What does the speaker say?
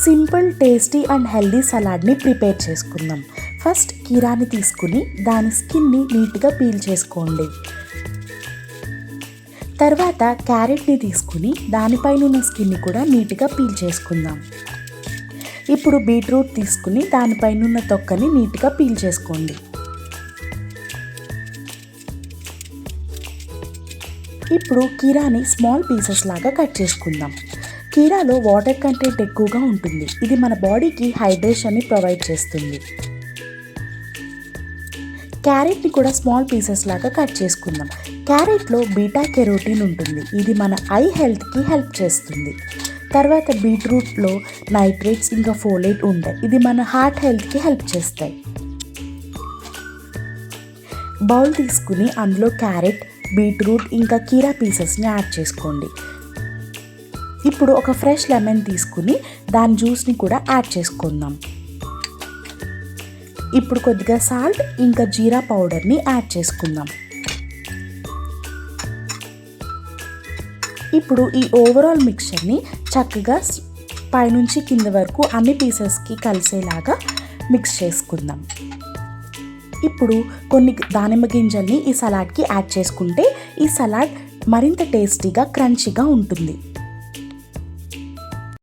Simple, tasty and healthy సలాడ్ని prepare చేసుకుందాం. First కీరాని తీసుకుని దాని స్కిన్ని నీట్గా పీల్ చేసుకోండి. తర్వాత క్యారెట్ని తీసుకుని దానిపైన ఉన్న స్కిన్ని కూడా నీట్గా పీల్ చేసుకుందాం. ఇప్పుడు బీట్రూట్ తీసుకుని దానిపైన ఉన్న తొక్కని నీట్గా పీల్ చేసుకోండి. ఇప్పుడు కీరాని స్మాల్ పీసెస్ లాగా కట్ చేసుకుందాం. కీరాలో వాటర్ కంటెంట్ ఎక్కువగా ఉంటుంది. ఇది మన బాడీకి హైడ్రేషన్ని ప్రొవైడ్ చేస్తుంది. క్యారెట్ని కూడా స్మాల్ పీసెస్ లాగా కట్ చేసుకుందాం. క్యారెట్లో బీటా కెరోటిన్ ఉంటుంది. ఇది మన ఐ హెల్త్కి హెల్ప్ చేస్తుంది. తర్వాత బీట్రూట్లో నైట్రేట్స్ ఇంకా ఫోలేట్ ఉంటాయి. ఇది మన హార్ట్ హెల్త్కి హెల్ప్ చేస్తాయి. బౌల్ తీసుకుని అందులో క్యారెట్, బీట్రూట్ ఇంకా కీరా పీసెస్ని యాడ్ చేసుకోండి. ఇప్పుడు ఒక ఫ్రెష్ లెమన్ తీసుకుని దాని జ్యూస్ని కూడా యాడ్ చేసుకుందాం. ఇప్పుడు కొద్దిగా సాల్ట్ ఇంకా జీరా పౌడర్ని యాడ్ చేసుకుందాం. ఇప్పుడు ఈ ఓవరాల్ మిక్చర్ని చక్కగా పైనుంచి కింద వరకు అన్ని పీసెస్కి కలిసేలాగా మిక్స్ చేసుకుందాం. ఇప్పుడు కొన్ని దానిమ్మ గింజల్ని ఈ సలాడ్కి యాడ్ చేసుకుంటే ఈ సలాడ్ మరింత టేస్టీగా, క్రంచీగా ఉంటుంది.